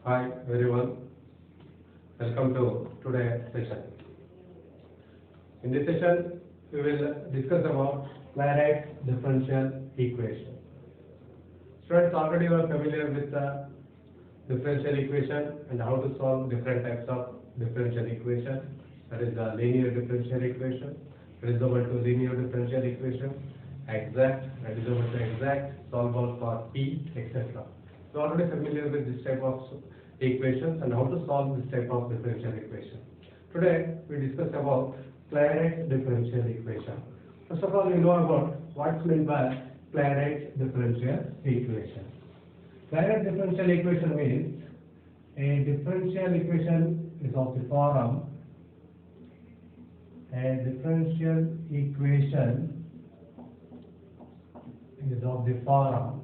Hi everyone, welcome to today's session. In this session, we will discuss about Clairaut's differential equation. Students, already you are familiar with the differential equation and how to solve different types of differential equation. That is the linear differential equation, reducible to linear differential equation, exact, reducible to exact, solvable for p, etc. So already familiar with this type of equations and how to solve this type of differential equation. Today we discuss about Clairaut's differential equation. First of all, you know about what's meant by Clairaut's differential equation. Clairaut's differential equation means a differential equation is of the form a differential equation is of the form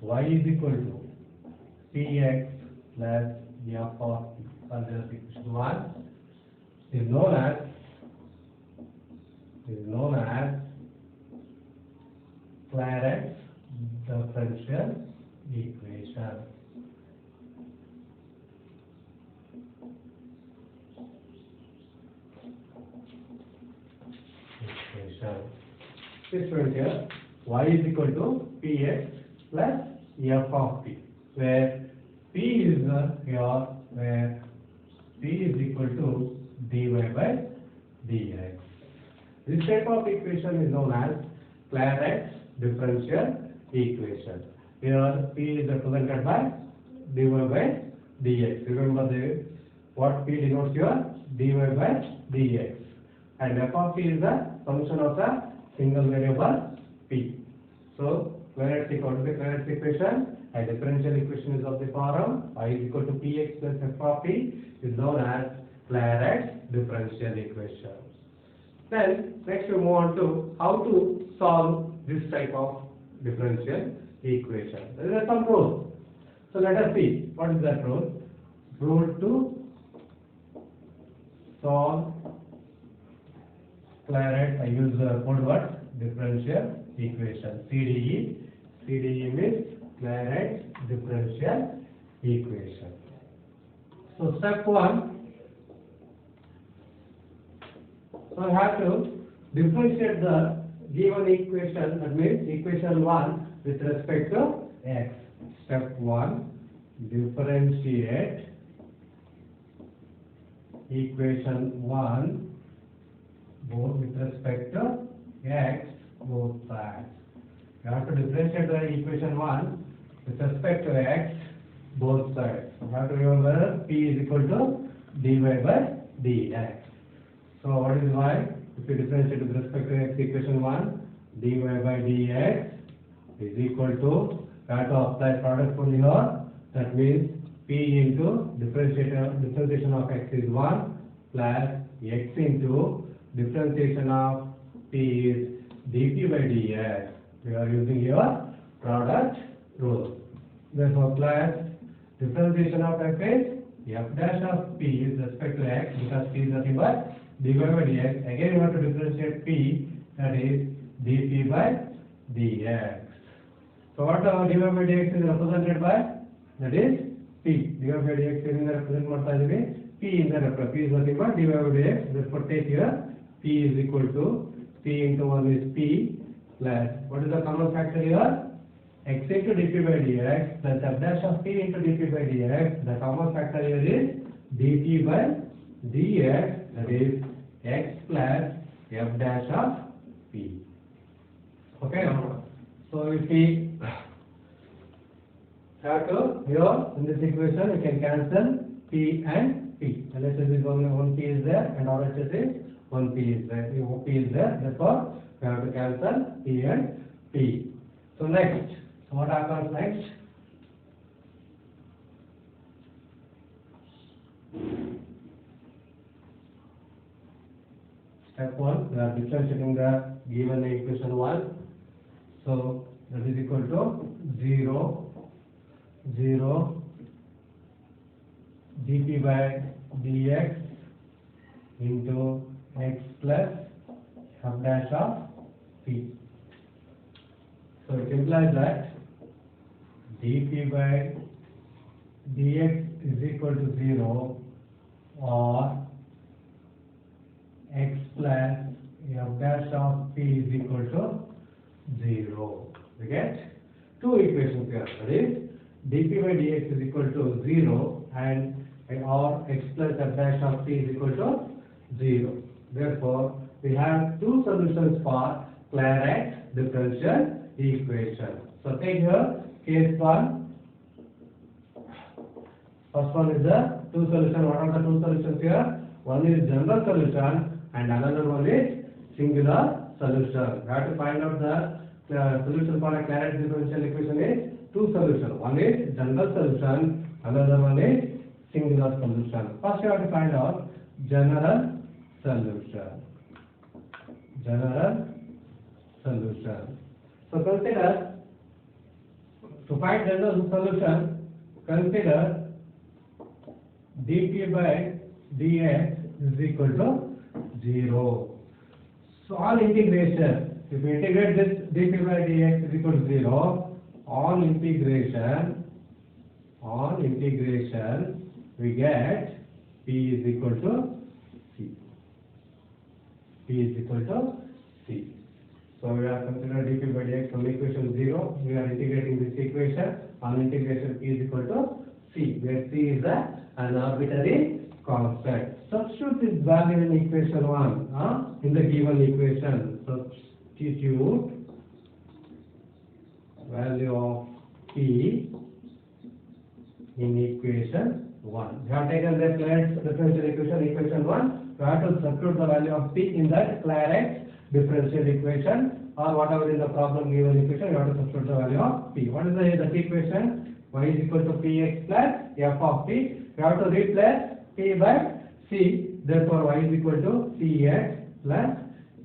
y is equal to px plus f of t. Consider equation 1 is known as Clairaut's differential equation. This one here, y is equal to px plus f of t, where p is here, where p is equal to dy by dx. This type of equation is known as Clairaut's differential equation. Here p is represented by dy by dx. Remember what p denotes here? Dy by dx. And f of t is the function of the single variable p. So Clairaut's equation, a differential equation is of the form y is equal to px plus f of t is known as Clairaut's differential equation. Then next we move on to how to solve this type of differential equation. There is some rule. So let us see what is that rule. Rule to solve Clairaut, I use the code word differential equation. CDE. CDE means Clairaut's differential equation. So step 1. So I have to differentiate the given equation, that means equation 1 with respect to x. Step 1. Differentiate equation 1 both with respect to x, both sides. You have to differentiate the equation 1 with respect to x, both sides. You have to remember p is equal to dy by dx. So what is y? If you differentiate with respect to x equation 1, dy by dx is equal to, you have to apply product rule here. That means p into differentiation of x is 1 plus x into differentiation of p is dt by dx. We are using here product rule. Therefore, plus differentiation of f is f dash of p with respect to x, because p is nothing but dy by dx. Again, we have to differentiate p, that is dt by dx. So what dy by dx is represented by? That is p. dy by dx is represented by p in the reference. P is nothing but dy by dx. Therefore, take here p is equal to p into 1 is p plus, what is the common factor here? X into dp by dx plus f dash of p into dp by dx. The common factor here is dt by dx, that is x plus f dash of p. Okay. So if we have to, here in this equation we can cancel p and p. LHS is one p is there and RHS is one p is there. P is there. Therefore, we have to cancel p and p. So next, so what happens next? Step 1, we are differentiating the given equation 1. So that is equal to 0, 0 dp by dx into x plus f dash of p. So it implies that dp by dx is equal to 0 or x plus f dash of p is equal to 0. We get two equations here. That is dp by dx is equal to 0 and or x plus f dash of p is equal to 0. Therefore, we have two solutions for Clairax differential equation. So take here case 1. First one is the two solution. What are the two solutions here? One is general solution and another one is singular solution. We have to find out the solution for a Clairax differential equation is two solutions. One is general solution, another one is singular solution. First, you have to find out general solution. General solution. So consider, to find general solution, consider dp by dx is equal to 0. So on integration, if we integrate this dp by dx is equal to 0, on integration, we get p is equal to c. P is equal to c. So we are considering dp by dx from equation 0. We are integrating this equation. On integration, p is equal to c, where c is an arbitrary constant. Substitute this value in equation 1 in the given equation. Substitute value of p in equation 1. We have taken the Clairax differential equation 1. We have to substitute the value of p in that Clairax differential equation, or whatever is the problem given equation. We have to substitute the value of p. What is the equation? Y is equal to px plus f of p. We have to replace p by c. Therefore, y is equal to px plus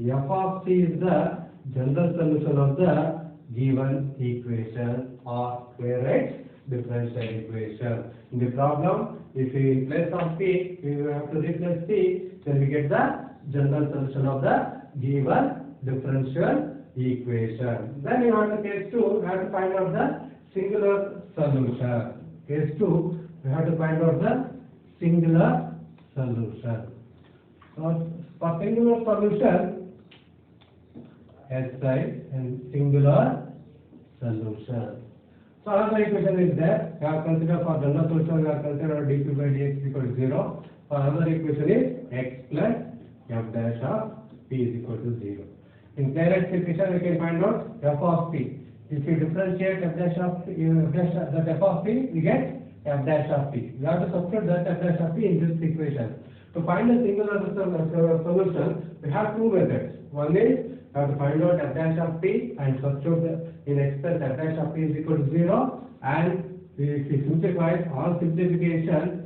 f of c is the general solution of the given equation or Clairax differential equation. In the problem, if we in place of p, we have to replace p, then we get the general solution of the given differential equation. Then we have to case 2, we have to find out the singular solution. Case 2, we have to find out the singular solution. So for singular solution, SI and singular solution. So another equation is there. We have considered for general solution, we have considered dp by dx equal to 0. For another equation is x plus f dash of p is equal to 0. In Clairax equation, we can find out f of p. If we differentiate f dash of p, that f of p, we get f dash of p. We have to substitute that f dash of p in this equation. To find a singular solution, we have two methods. One is we have to find out f dash of p and substitute in x plus f dash of p is equal to 0. And if we simplify on simplification,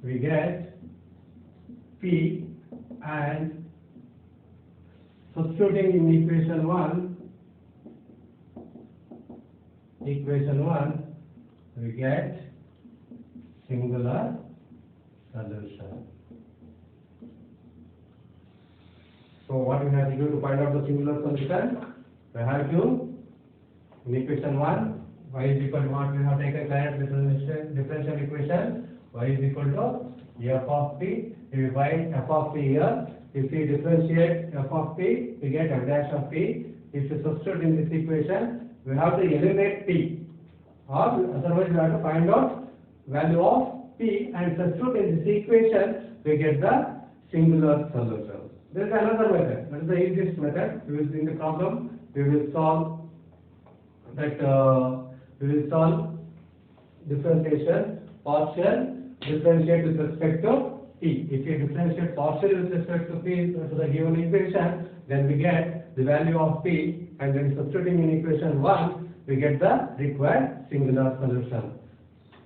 we get p, and substituting in equation 1, we get singular solution. So what we have to do to find out the singular solution? We have to, in equation 1, y is equal to what we have taken Clairax differential equation, y is equal to f of p. If we find f of p here, if we differentiate f of p, we get f dash of p. If we substitute in this equation, we have to eliminate p, or otherwise we have to find out value of p and substitute in this equation, we get the singular solution. There is another method. That is the easiest method. We will, in the problem, we will solve that. We will solve differentiation partial differentiate with respect to p. If you differentiate partially with respect to p to the given equation, then we get the value of p, and then substituting in equation 1, we get the required singular solution.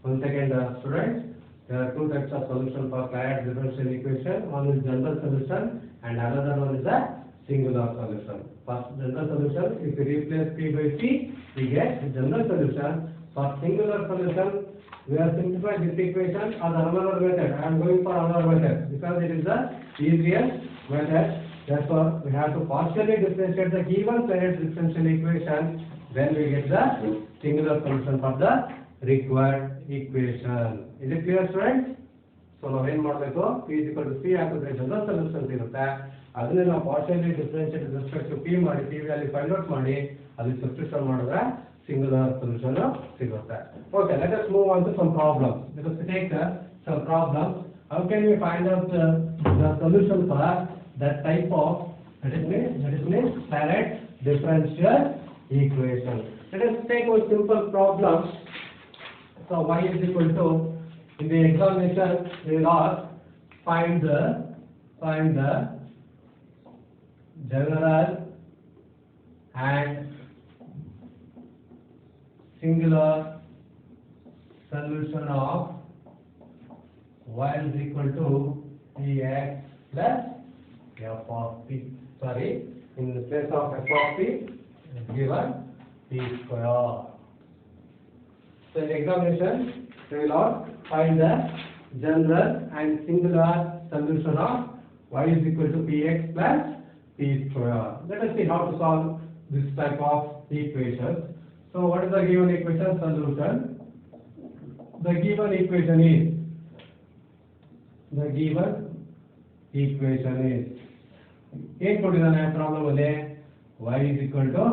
Once again, students, there are two types of solution for Clairax differential equation. One is general solution and another one is a singular solution. For general solution, if we replace p by c, we get the general solution. For singular solution, we are simplifying this equation as another method. I am going for another method because it is the easiest method. Therefore, we have to partially differentiate the given Clairaut's differential equation. Then we get the singular solution for the required equation. Is it clear, students? So now ಏನು ಮಾಡಬೇಕು p is equal to c ಹಾಕಿದ್ರೆ general solution ಇರುತ್ತೆ ಅದನ್ನ ನಾವು partially differentiate with respect to p ಮಾಡಿ p value find out ಮಾಡಿ ಅಲ್ಲಿ substitution ಮಾಡಿದ್ರೆ singular solution ಸಿಗುತ್ತೆ. Okay, let us move on to some problems. Let us take some problems. How can we find out the solution for that type of that is Clairaut's differential equation? Let us take a simple problem. So y is equal to, in the examination they will ask find the general and singular solution of y is equal to px plus f of p. Sorry, in the place of f of p is given p square. So in examination they will ask find the general and singular solution of y is equal to px plus p square. Let us see how to solve this type of equations. So what is the given equation solution? The given equation is ಏನು ಕೊಟ್ಟಿದ್ದಾನೆ problem ಅಲ್ಲಿ y is equal to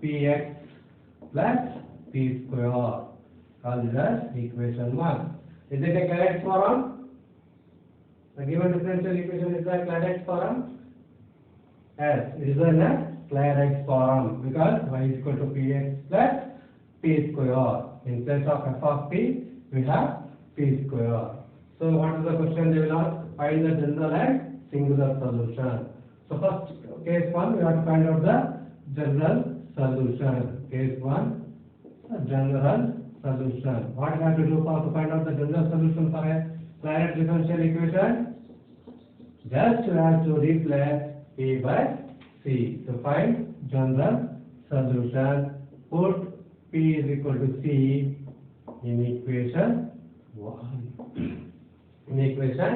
px plus p square. Call this as equation 1. Is it a Clairaut's form? The given differential equation is a Clairaut's form? Yes, it is a Clairaut's form because y is equal to px plus p square. In place of f of p, we have p square. So what is the question they will ask? Find the general and singular solution. So first, case 1, we have to find out the general solution. Case 1, general solution. What we have to do to find out the general solution for a Clairaut's differential equation? Just we have to replace p by c. To find general solution, put p is equal to c in equation 1. In equation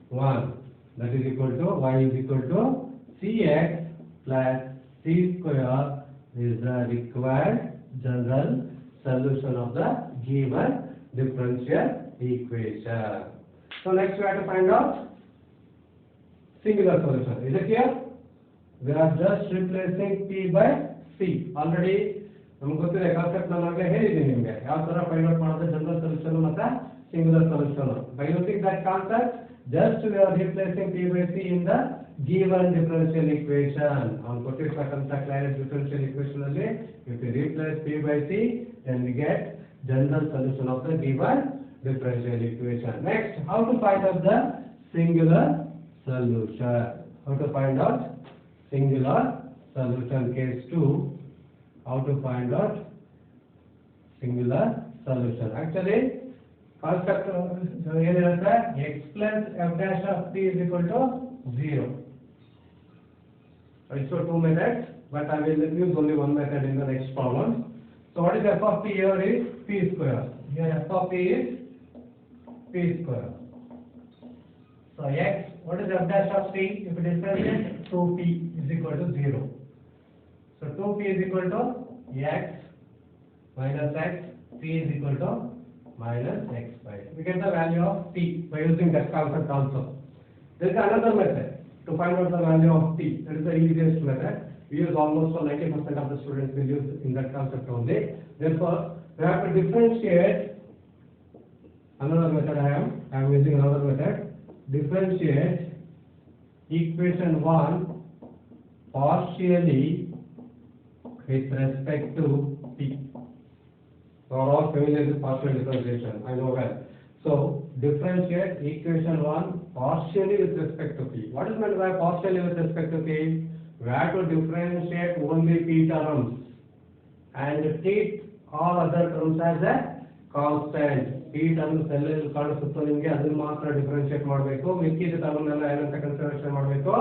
1, that is equal to y is equal to cx plus c square is the required general solution of the given differential equation. So next we have to find out singular solution. Is it clear? We are just replacing p by c. Already ನಮಗೆ ಗೊತ್ತಿದೆ concept ನಾನು ಆಗಲೇ ಹೇಳಿದ್ದೀನಿ ನಿಮಗೆ ಯಾವ ತರ find out ಮಾಡೋದು general solution ಮತ್ತೆ singular solution. By using that concept, just we are replacing p by c in the given differential equation. On ಕೊಟ್ಟಿರ್ತಕ್ಕಂತ Clairaut's differential equation ಅಲ್ಲಿ if we replace p by c, then we get general solution of the given differential equation. Next, how to find out the singular solution? How to find out singular solution? Case 2. How to find out singular solution? Actually, concept ಏನಿರುತ್ತೆ x plus f dash of t is equal to 0. It's so two methods, but I will use only one method in the next problem. So what is f of t here is p square. Here f of t is p square. So x, what is f dash of t? If it is present, 2p is equal to 0. So 2p is equal to x minus x, p is equal to minus x by. We get the value of t by using that concept also. There is another method to find out the value of t. That is the easiest method. We use almost for 90% of the students will use in that concept only. Therefore, we have to differentiate. Another method I am using another method. Differentiate equation 1 partially with respect to p. So all familiar with partial differentiation, I know well. So differentiate equation 1 partially with respect to p. What is meant by partially with respect to p? We have to differentiate only p terms and treat all other terms as a constant. p terms ಎಲ್ಲೆಲ್ಲಿ ಕಾಣಿಸುತ್ತೋ ನಿಮಗೆ ಅದನ್ನ ಮಾತ್ರ differentiate ಮಾಡಬೇಕು. ಮಿಕ್ಕಿದ term ಎಲ್ಲ ಏನಂತ consideration ಮಾಡಬೇಕು?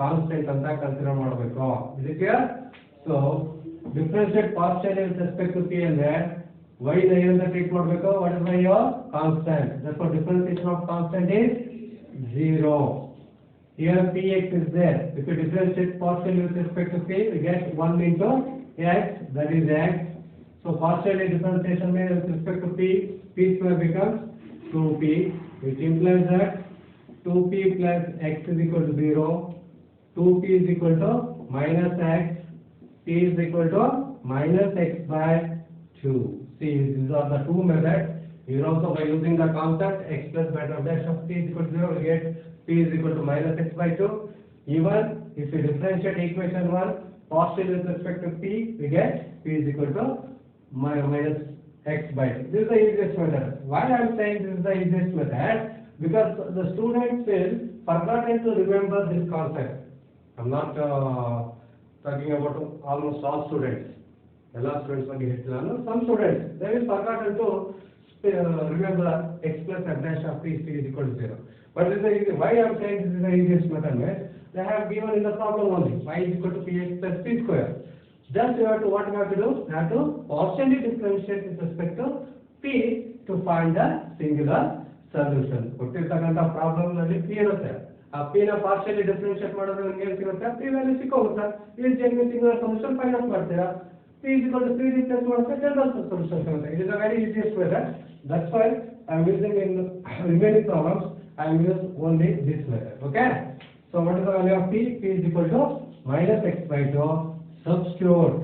Constant ಅಂತ ಕನ್ಸಿಡರ್ ಮಾಡಬೇಕು. Is it clear? So differentiate partially with respect to p ಅಂದ್ರೆ y ನ ಏನಂತ ಟ್ರೀಟ್ ಮಾಡಬೇಕು? What is y? Constant. Therefore differentiation of constant is 0. Here px is there. If you differentiate partially with respect to p, we get 1 into x, that is x. So partially differentiation means with respect to p square becomes 2p, which implies that 2p plus x is equal to 0, 2p is equal to minus x, p is equal to minus x by 2. See, these are the two methods. Here also by using the concept x plus beta dash of p is equal to 0, we get p is equal to minus x by 2. Even if we differentiate equation 1 partially with respect to p, we get p is equal to minus x by 2. This is the easiest method. Why I am saying this is the easiest method? Because the students will forgotten to remember this concept. I am not talking about almost all students. All students ಬಗ್ಗೆ ಹೇಳ್ತಿಲ್ಲ. Some students they will forgotten to remember x plus f dash of p is equal to 0. But this is why I am saying this is the easiest method. They have given in the problem only y is equal to px plus p square. Just you have to what you have to do? You have to partially differentiate with respect to p to find the singular solution. ಕೊಟ್ಟಿರ್ತಕ್ಕಂಥ problem ನಲ್ಲಿ p ಇರುತ್ತೆ. ಆ p ನ partially differentiate ಮಾಡಿದ್ರೆ ನಿಮಗೆ ಏನು ಸಿಗುತ್ತೆ? p value ಸಿಕ್ಕೋಗುತ್ತೆ. ಈ genuine singular solution find out ಮಾಡ್ತೀರಾ. p is equal to 3 replace ಮಾಡಿದ್ರೆ ಜನರಲ್ ಸೊಲ್ಯೂಷನ್ ಸಿಗುತ್ತೆ. It is a very easiest method. That's why I am using in remaining problems I am using only this method. Okay? So what is the value of p? P is equal to minus x by 2. Substitute.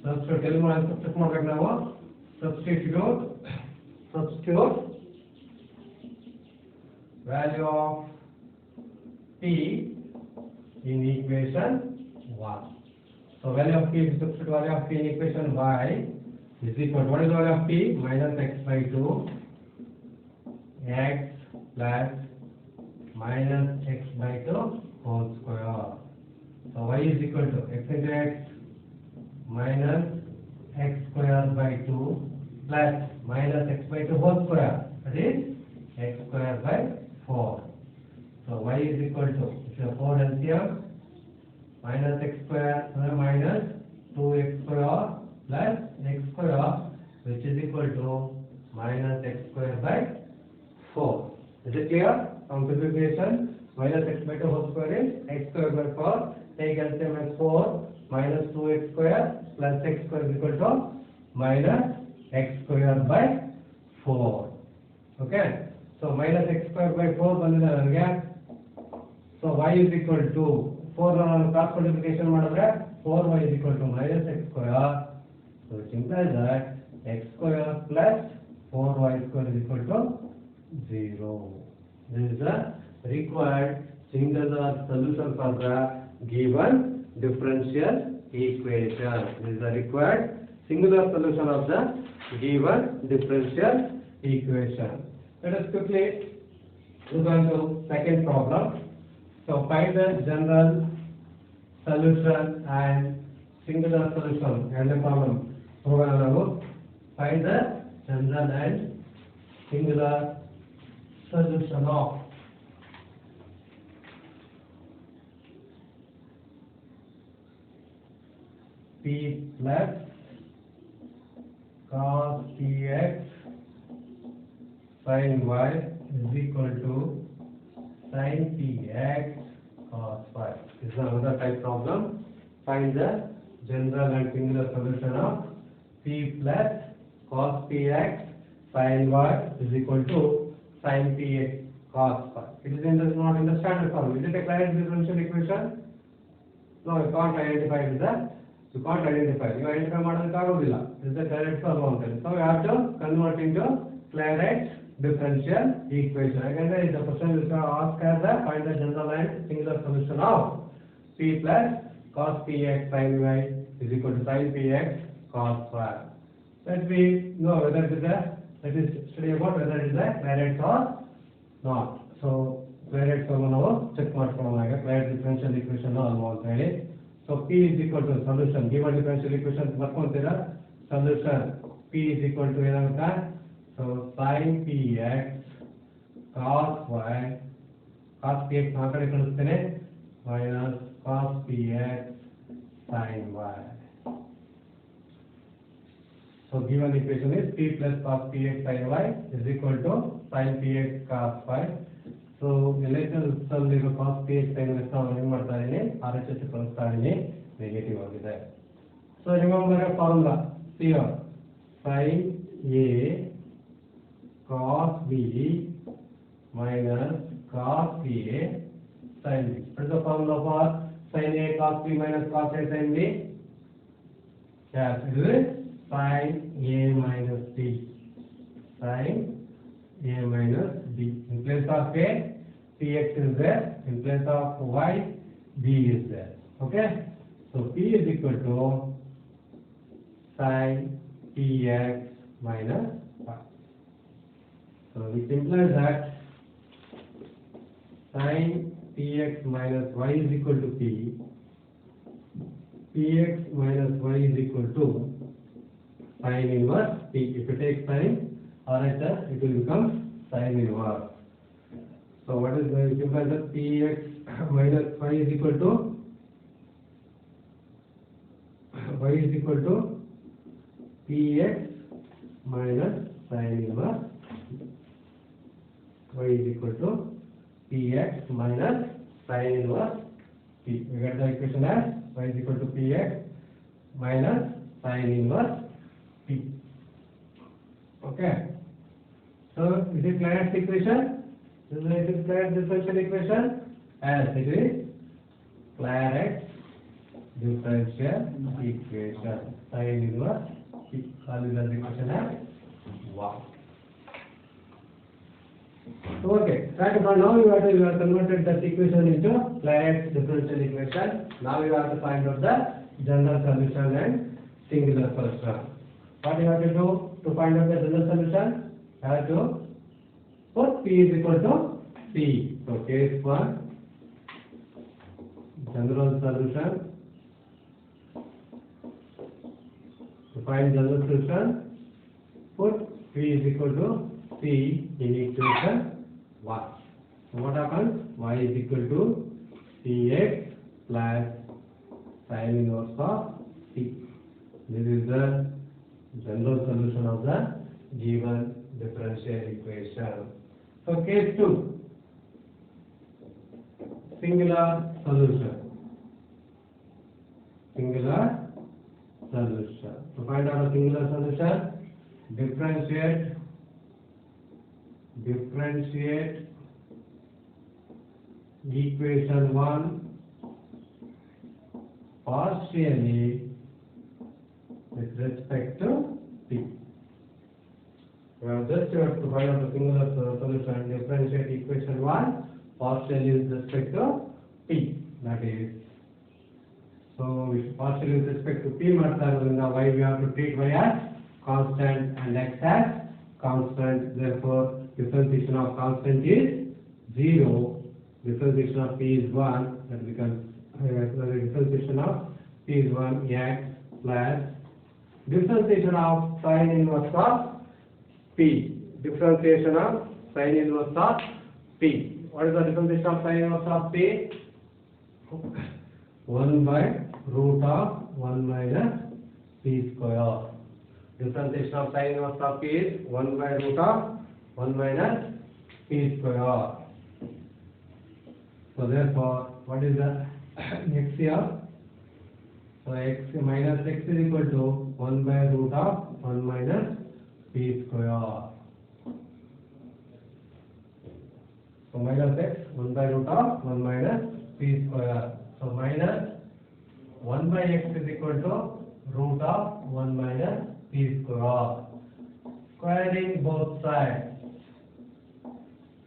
Substitute ಮಾಡಬೇಕು ನಾವು. Substitute value of p in equation 1. So value of p, substitute value of p in equation y is equal to, what is the value of p? Minus x by 2 x plus minus x by 2 whole square. So y is equal to x into x minus x square by 2 plus minus x by 2 whole square, that is x square by 4. So y is equal to, if you have 4 LCM, minus x square minus 2x square plus x square, which is equal to minus x square by 4. Is it clear? On simplification, minus x by 2 whole square is x square by 4. Take LCM as 4 minus 2x square plus x square is equal to minus x square by 4. Okay? So minus x square by 4 ಬಂದಿದೆ ನನಗೆ. So y is equal to 4 ನಾನು cross multiplication ಮಾಡಿದ್ರೆ 4y is equal to minus x square. So it implies that x square plus 4y square is equal to 0. This is the required singular solution for the given differential equation. This is the required singular solution of the given differential equation. Let us quickly move on to second problem. So find the general solution and singular solution and the problem. Find the general and singular solution of p plus cos px sin y is equal to sin px cos y. This is another type problem. Find the general and singular solution of p plus cos px sin y is equal to sin px cos y. It is not in the standard form. Is it a correct differential equation? No, you can't identify with that. You can't identify. You identify ಮಾಡೋದಕ್ಕಾಗೋದಿಲ್ಲ. This is the correct form ಅಂತೇಳಿ. So you have to convert into correct differential equation. Again, the question is asked as find the general and singular solution of p plus cos px sin y is equal to sin px cos y. Let me know whether it is a, let us study about whether it is a correct or not. So correct form ನಾವು check ಮಾಡ್ಕೊಳ್ಳೋಣ. Correct differential equation ಅಲ್ವಾ ಅಂತ ಹೇಳಿ. So p is equal to solution. Given differential equation ಬರ್ಕೊಂತೀರಾ? Solution p is equal to ಏನಾಗುತ್ತೆ? So sin px cos y, cos px ಆ ಕಡೆ ಕಳಿಸ್ತೇನೆ minus cos px sin y. So given equation is p plus cos px sin y is equal to sin px cos y. So LHS ಅಲ್ಲಿ cos p x sin x ನಾವು ಏನು ಮಾಡ್ತಾ ಇದೀನಿ RHS ಕಳಿಸ್ತಾ ಇದೀನಿ ನೆಗೆಟಿವ್ ಆಗಿದೆ. So remember formula here sin a cos b minus cos a sin b. What is the formula for sin a cos b minus cos a sin b? Yes, it is sin a minus b. Sin a minus b. In place of a, px is there. In place of y, b is there. Okay? So p is equal to sin px minus y. So which implies that sin px minus y is equal to p. Px minus y is equal to sin inverse p. If you take sin RHS, it will become sin inverse. So what is the implies that px minus y is equal to px minus sin inverse. Y is equal to px minus sin inverse p. We get the equation as y is equal to px minus sin inverse p. Okay. So is it Clairaut's equation? Is it Clairaut's differential equation? As it is Clairaut's differential equation. Sin inverse p. Call it as equation as 1. Okay. Right now you have converted that equation into Clairaut's differential equation. Now you have to find out the general solution and singular solution. What you have to do to find out the general solution? You have to put p is equal to p. So case 1, general solution. To find general solution, put p is equal to p in equation 1. So what happens? Y is equal to px plus sin inverse of p. This is the general solution of the given differential equation. So case 2, singular solution. Singular solution. To find out a singular solution, differentiate equation 1 partially with respect to p. Well, just you have to find out the singular solution, differentiate equation 1 partially with respect to p. That is, so partially with respect to p martadrinda y we have to treat y as constant and x as constant. Therefore, differentiation of constant is 0. Differentiation of p is 1. That becomes differentiation of p is 1 x plus differentiation of sin inverse of p. Differentiation of sin inverse of p. What is the differentiation of sin inverse of p? 1 by root of 1 minus p square. Differentiation of sin inverse of p is 1 by root of 1 minus p square. So therefore, what is the x here? So x minus x is equal to 1 by root of 1 minus p square. So minus x 1 by root of 1 minus p square. So minus 1 by x is equal to root of 1 minus p square. Squaring both sides.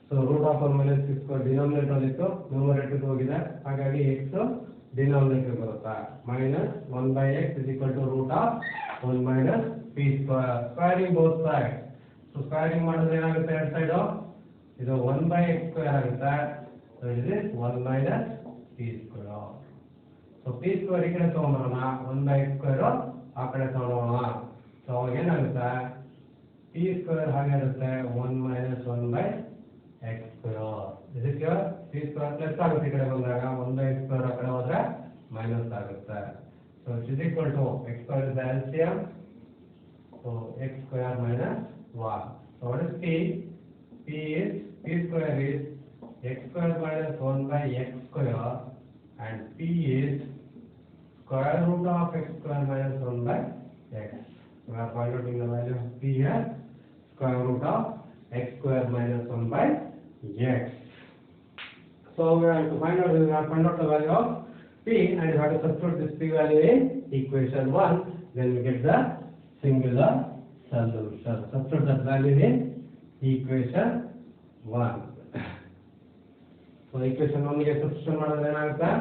So root of 1 minus p square denominator ಇತ್ತು, numerator ಹೋಗಿದೆ, ಹಾಗಾಗಿ x denominator ಬರುತ್ತೆ. Minus 1 by x is equal to root of 1 minus p square. Squaring both sides. So squaring ಮಾಡಿದ್ರೆ ಏನಾಗುತ್ತೆ ಎರಡು side? ಇದು 1 by x square ಆಗುತ್ತೆ. So it is 1 minus p square. So p square ಈ ಕಡೆ ತಗೊಂಡ್ಬರೋಣ, 1 by x square ಆ ಕಡೆ ತಗೊಂಡೋಣ. So ಅವಾಗ ಏನಾಗುತ್ತೆ? p square ಹಾಗೆ ಇರುತ್ತೆ 1 minus 1 by x square. Is it clear? p square plus ಆಗುತ್ತೆ ಈ ಕಡೆ ಬಂದಾಗ, 1 by x square ಆ ಕಡೆ ಹೋದ್ರೆ minus ಆಗುತ್ತೆ. So it is equal to x square is the LCM. So x square minus 1. So what is p? P square is x square minus 1 by x square, and p is square root of x square minus 1 by x. We are finding the value of p here, square root of x square minus 1 by x. So we have to find out the value of p, and we have to substitute this p value in equation 1. Then we get the singular solution. Substitute that value in equation 1. So equation 1 ಗೆ substitution ಮಾಡಿದ್ರೆ ಏನಾಗುತ್ತೆ?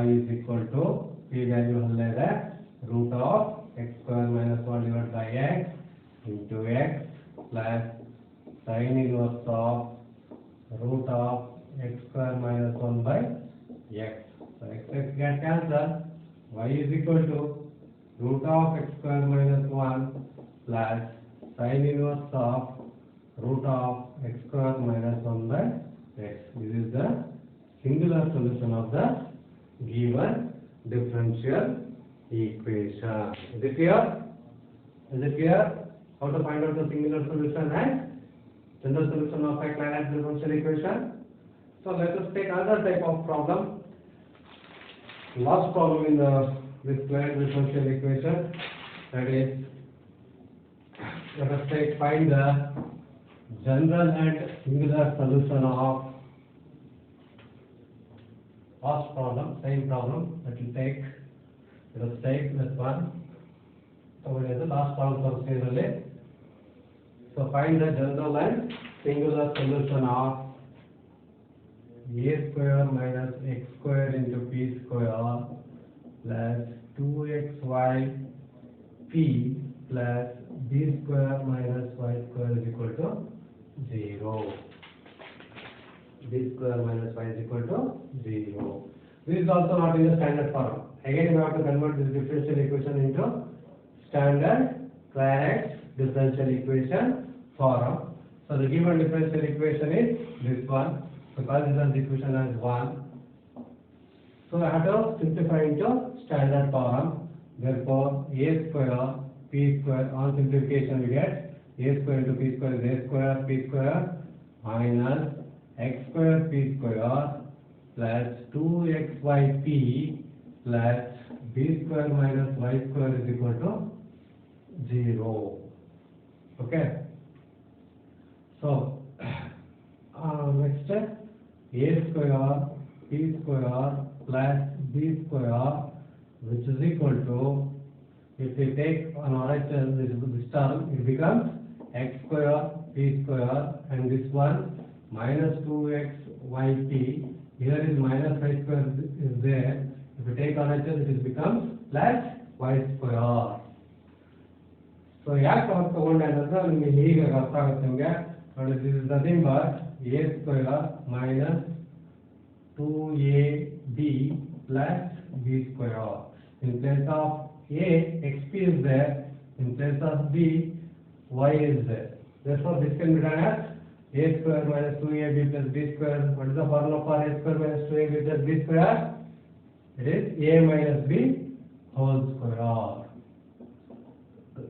y is equal to p value ಅಲ್ಲೇ ಇದೆ root of x square minus 1 divided by x into x plus sin inverse of root of x square minus 1 by x. So x get cancelled. Y is equal to root of x square minus 1 plus sin inverse of root of x square minus 1 by x. This is the singular solution of the given differential equation. Is it clear? Is it clear? How to find out the singular solution and general solution of a Clairac differential equation? So let us take another type of problem. Last problem in this Clairac differential equation, that is, let us find the general and singular solution of last problem, same problem. Let us take this one. So it is the last problem from serially. So find the general and singular solution of a square minus x square into p square plus 2xy p plus b square minus y square is equal to 0. B square minus y is equal to 0. This is also not in the standard form. Again, we have to convert this differential equation into standard Clairac differential equation form. So the given differential equation is this one. So consider the equation as 1. So I have to simplify into standard form. Therefore, a square p square, on simplification we get a square into p square is a square p square minus x square p square plus 2xyp plus b square minus y square is equal to 0. Okay. So next step, a square p square plus b square, which is equal to, if we take on RHS this term, it becomes x square p square, and this one minus 2xyp. Here is minus y square is there. If we take RHS, it becomes plus y square. So ಯಾಕೆ ಅವ್ರು ತಗೊಂಡೆ ಅಂದ್ರೆ ನಿಮಗೆ ಹೀಗೆ ಅರ್ಥ ಆಗುತ್ತೆ ನಿಮಗೆ. ನೋಡಿ, this is nothing but a square minus 2ab plus b square. In place of a, xp is there. In place of b, y is there. Therefore, this can be done as a square minus 2ab plus b square. What is the formula for a square minus 2ab plus b square? It is a minus b whole square.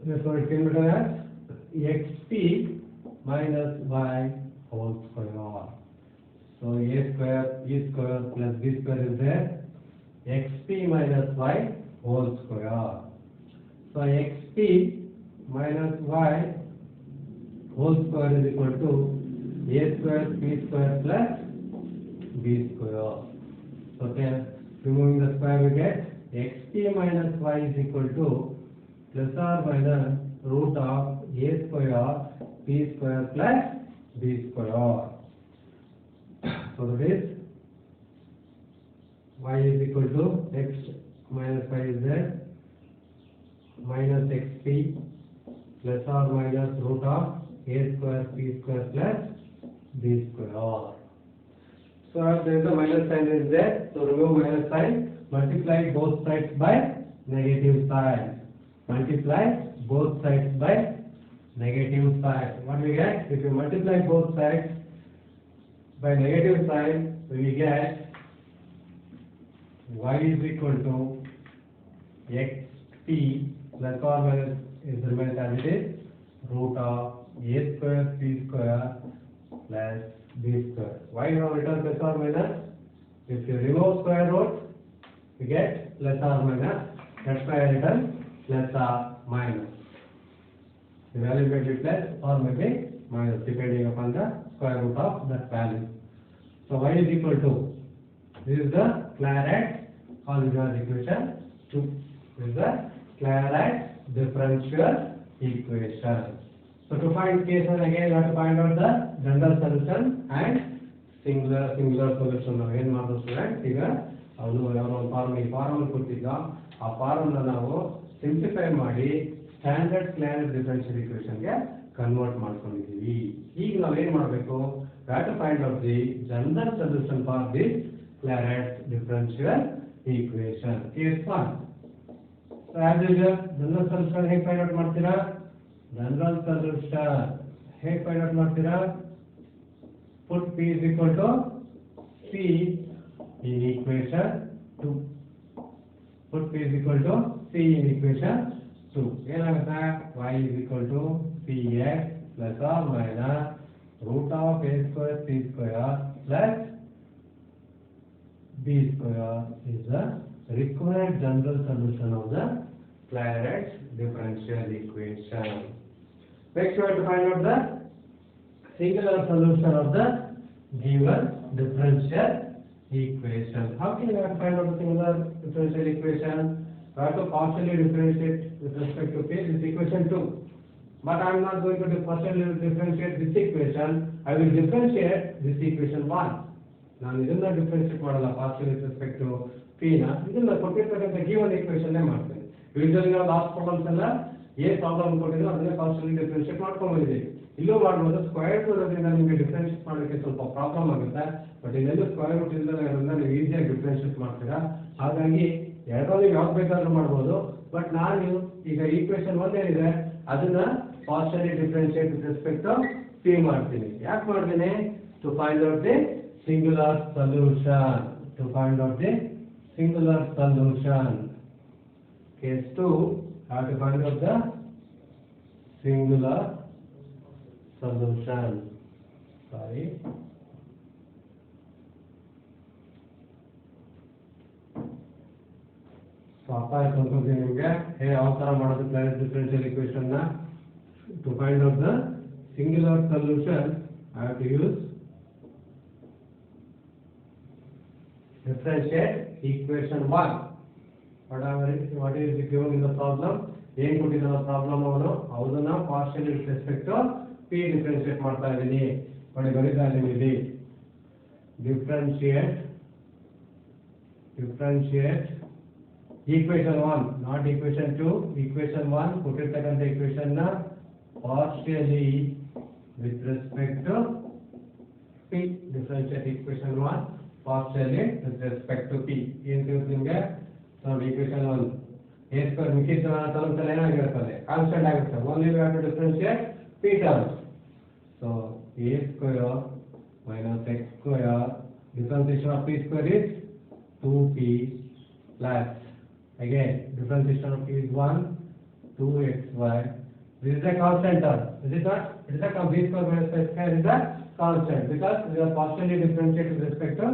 Therefore, it can be done as xp minus y whole square. So a square, b square plus b square is there. Xp minus y whole square. So xp minus y whole square is equal to a square p square plus b square. So then, removing the square, we get xp minus y is equal to plus or minus root of a square p square plus b square. So that is y is equal to x minus y is there, minus xp plus or minus root of a square p square plus b square. So there is a minus sign is there. So remove minus sign, multiply both sides by negative sign. Multiply both sides by negative sign. What we get? If you multiply both sides by negative sign, we get y is equal to xp plus or minus is remains as it is, root of a square p square plus b square. Why you have written plus or minus? If you remove square root, you get plus or minus. That's why I written plus or minus. The value may be plus or maybe minus depending upon the square root of that value. So y is equal to, this is the Clairaut-Collinsworth equation 2. This is the Clairaut differential equation. So to find K1 again, you have to find out the general solution and singular solution. Now ಏನು ಮಾಡೋದು student, ಈಗ ಅವನು ಯಾವ ಒಂದು formula ಕೊಟ್ಟಿದ್ದ ಆ formula ನಾವು simplify ಮಾಡಿ ಸ್ಟ್ಯಾಂಡರ್ಡ್ ಕ್ಲಾರೆಟ್ ಡಿಫರೆನ್ಷಿಯಲ್ ಈಕ್ವೇಷನ್ ಗೆ ಕನ್ವರ್ಟ್ ಮಾಡ್ಕೊಂಡಿದ್ದೀವಿ. ಈಗ ನಾವು ಏನು ಮಾಡಬೇಕು, we have to find out the general solution for this Clairaut differential equation. Case 1. So as usual, general solution ಹೇಗೆ ಫೈಂಡ್ ಔಟ್ ಮಾಡ್ತೀರಾ? General solution ಹೇಗೆ ಫೈಂಡ್ ಔಟ್ ಮಾಡ್ತೀರಾ? Put p is equal to c in equation 2. Put p is equal to c in equation 2. ಏನಾಗುತ್ತೆ? y is equal to cx plus or minus root of a square c square plus b square is the required general solution of the Clairaut differential equation. Next we have to find out the singular solution of the given differential equation. How can you find out the singular differential equation? We have to partially differentiate with respect to p, this equation 2. But I am not going to partially differentiate this equation. I will differentiate this equation 1. ನಾನು ಇದನ್ನ differentiate ಮಾಡಲ್ಲ partial with respect to p ನ, ಇದನ್ನ ಕೊಟ್ಟಿರ್ತಕ್ಕಂಥ given equation ನೇ ಮಾಡ್ತೇನೆ. Usually ನಾವು last problems ಎಲ್ಲ ಏ ಪ್ರಾಬ್ಲಮ್ ಕೊಟ್ಟಿದ್ರು ಅದನ್ನೇ ಪಾರ್ಷಿಯಲಿ ಡಿಫರೆನ್ಷಿಯೇಟ್ ಮಾಡ್ಕೊಂಡು ಬಂದಿದ್ದೀವಿ. ಇಲ್ಲೂ ಮಾಡ್ಬೋದು. ಸ್ಕ್ವೇರ್ ರೂಟ್ ಇರೋದ್ರಿಂದ ನಿಮಗೆ ಡಿಫರೆನ್ಷಿಯೇಟ್ ಮಾಡೋಕ್ಕೆ ಸ್ವಲ್ಪ ಪ್ರಾಬ್ಲಮ್ ಆಗುತ್ತೆ. ಬಟ್ ಇದೆಲ್ಲ ಸ್ಕ್ವೇರ್ ರೂಟ್ ಇರೋದ್ರಿಂದ ನೀವು ಈಸಿಯಾಗಿ ಡಿಫರೆನ್ಷಿಯೇಟ್ ಮಾಡ್ತೀರಾ. ಹಾಗಾಗಿ ಎರಡರಲ್ಲಿ ಯಾವ್ದು ಬೇಕಾದ್ರೂ ಮಾಡ್ಬೋದು. ಬಟ್ ನಾನು ಈಗ ಈಕ್ವೇಷನ್ 1 ಏನಿದೆ ಅದನ್ನ partially differentiate with respect to p ಮಾಡ್ತೀನಿ. ಯಾಕೆ ಮಾಡ್ತೀನಿ? To find out the singular solution. To find out the singular solution. Case 2, how to find out the singular solution. Sorry. So apply conclusion ನಿಮಗೆ ಹೇಗೆ ಯಾವ ತರ ಮಾಡೋದು Clairaut differential equation ನ. To find out the singular solution, I have to use differentiate equation 1. What is given in the problem? ಏನು ಕೊಟ್ಟಿದ್ದಾನೆ problem ಅವನು ಅದನ್ನ partially with respect to p differentiate ಮಾಡ್ತಾ ಇದ್ದೀನಿ. ನೋಡಿ ಬರೀತಾ ಇದ್ದೀನಿ ಇಲ್ಲಿ differentiate equation 1, not equation 2. equation 1 ಕೊಟ್ಟಿರ್ತಕ್ಕಂಥ equation ನ partially with respect to p differentiate equation 1 partially with respect to p. ಏನು ಸಿಗುತ್ತೆ ನಿಮಗೆ? ನೋಡಿ equation 1 a square ಮಿಕ್ಕಿದ terms ಎಲ್ಲ ಏನಾಗಿರುತ್ತದೆ? ಕಾನ್ಸ್ಟೆಂಟ್ ಆಗಿರುತ್ತೆ. only we have to differentiate p terms. So a square minus x square, differentiation of p square is 2p plus, again differentiation of p is 1 2xy. This is a constant term, is it not? It is a b square minus x square is a constant because we are partially differentiated with respect to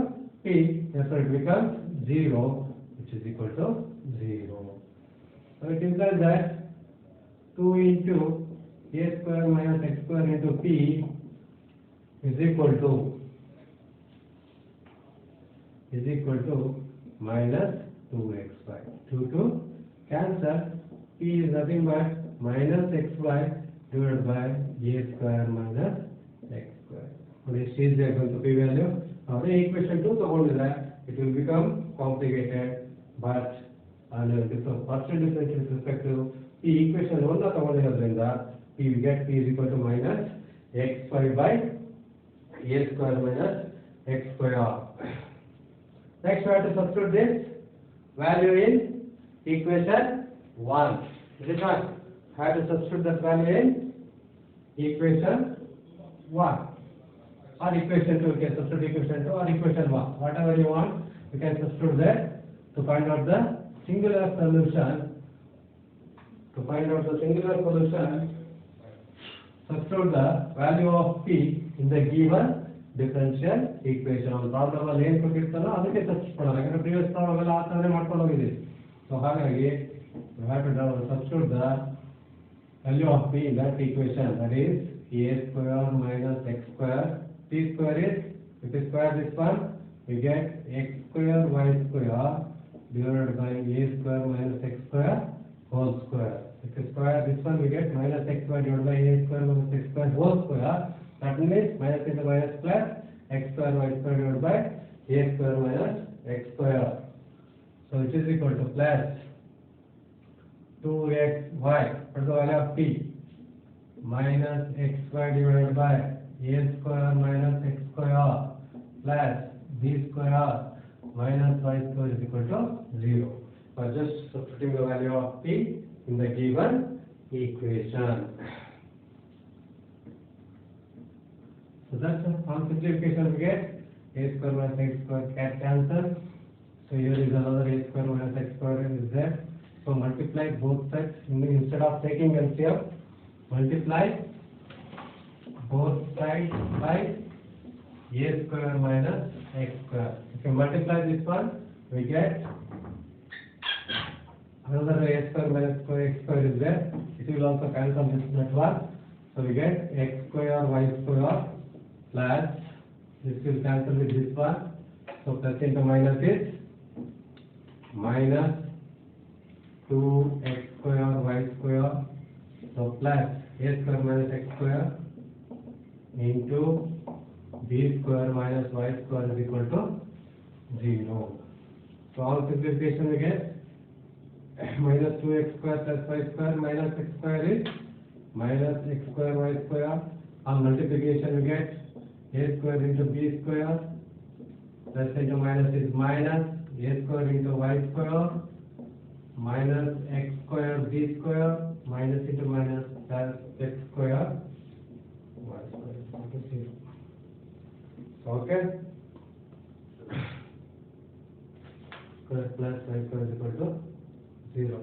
p, therefore it becomes 0, which is equal to 0. So it implies that 2 into a square minus x square into p is equal to minus 2xy. 2 cancel, p is nothing but minus xy divided by a square minus x square. This is going to p value. Now the equation 2 ತಗೊಂಡಿದ್ರೆ it will become complicated, but partial differential with respect to p equation 1 ತಗೊಂಡಿರೋದ್ರಿಂದ p we get p is equal to minus xy by a square minus x square. Next we have to substitute this value in equation 1. Is it right? Have to substitute that value in equation 1 or equation 2. You can substitute equation 2 or equation 1, whatever you want you can substitute there. To find out the singular solution, substitute the value of p in the given differential equation. ಒಂದು problem ಅಲ್ಲಿ ಏನು ಕೊಟ್ಟಿರ್ತಾನೋ ಅದಕ್ಕೆ substitute ಮಾಡೋದು. ಯಾಕಂದ್ರೆ previous problem ಎಲ್ಲ ಆ ಥರನೇ ಮಾಡ್ಕೊಂಡು ಹೋಗಿದ್ದೀವಿ. ಸೊ ಹಾಗಾಗಿ we have to substitute the value of p in that equation, that is a square minus x square. P square is, if we square this one, we get x square y square divided by a square minus x square whole square. If we square this one, we get minus x square divided by a square minus x square whole square. That means minus into minus plus x square y square divided by a square minus x square. So it is equal to plus 2xy, what is the value of p, minus xy divided by a square minus x square plus b square minus y square is equal to 0. So just substituting the value of p in the given equation. So that's on simplification we get a square minus x square can cancel. So here is another a square minus x square is there. So multiply both sides. Instead of taking LCM, multiply both sides by a square minus x square. If you multiply this one, we get another a square minus x square is there. It will also cancel this net one. So we get x square y square plus this will cancel with this one. So plus into minus is minus 2x square y square, so plus a square minus x square into b square minus y square is equal to 0. So on simplification we get minus 2x square plus y square minus x square is minus x square y square. On multiplication we get a square into b square plus into minus is minus a square into y square minus x square b square minus into minus plus x square y square is equal to 0. Okay. Square plus y square is equal to 0.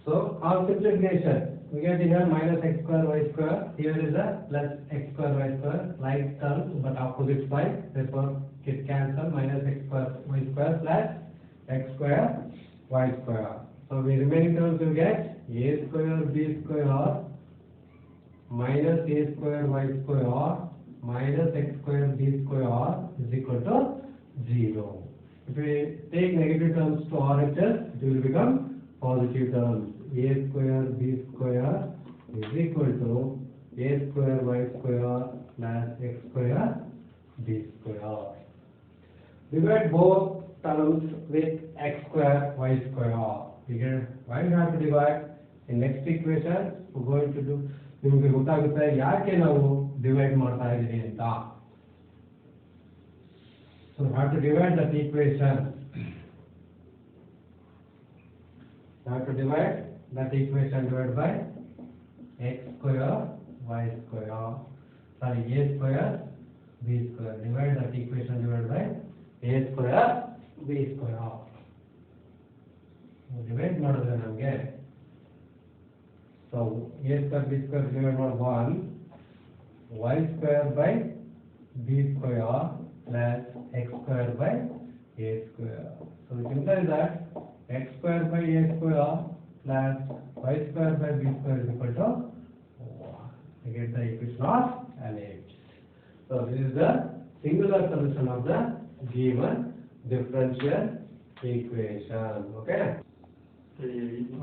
So on simplification we get here minus x square y square. Here is a plus x square y square. Like terms but opposite sign. Therefore it cancel. Minus x square y square plus x square y square. So the remaining terms will get a square b square minus a square y square minus x square b square is equal to 0. If we take negative terms to RHS, it will become positive terms. A square b square is equal to a square y square plus x square b square. Divide both terms with x square y square. Why we have to divide? In next equation we are going to do, ನಿಮಗೆ ಗೊತ್ತಾಗುತ್ತೆ ಯಾಕೆ ನಾವು divide ಮಾಡ್ತಾ ಇದ್ದೀವಿ ಅಂತ. So we have to divide that equation. We have to divide that equation divided by x square y square. Sorry, a square b square. Divide that equation divided by a square b square. Divide ಮಾಡಿದ್ರೆ ನಮಗೆ so a square b square divided by 1 y square by b square plus x square by a square. So we can say that x square by a square plus y square by b square is equal to 1. We get the equation of LH. So this is the singular solution of the given differential equation. Okay.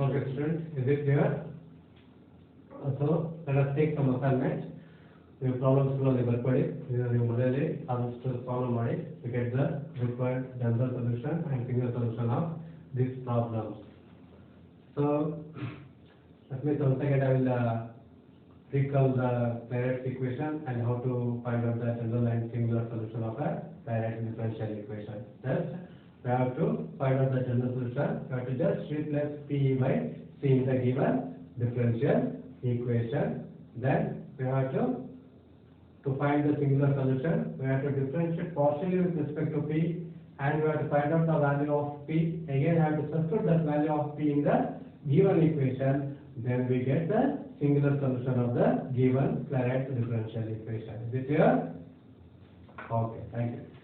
Okay students, is it clear? So let us take some assignments. ನೀವು problems ಗಳಲ್ಲಿ ಬರ್ಕೊಳ್ಳಿ. ನೀವು ಮನೆಯಲ್ಲಿ ಆದಷ್ಟು solve ಮಾಡಿ to get the required general solution and single solution of these problems. So that means once again I will recall the Clairaut's equation and how to find out the general and singular solution of a Clairaut differential equation. First we have to find out the general solution. We have to just replace p by c in the given differential equation. Then we have to find the singular solution, we have to differentiate partially with respect to p, and we have to find out the value of p. Again, we have to substitute that value of p in the given equation. Then we get the singular solution of the given Clairaut differential equation. Is it clear? Okay, thank you.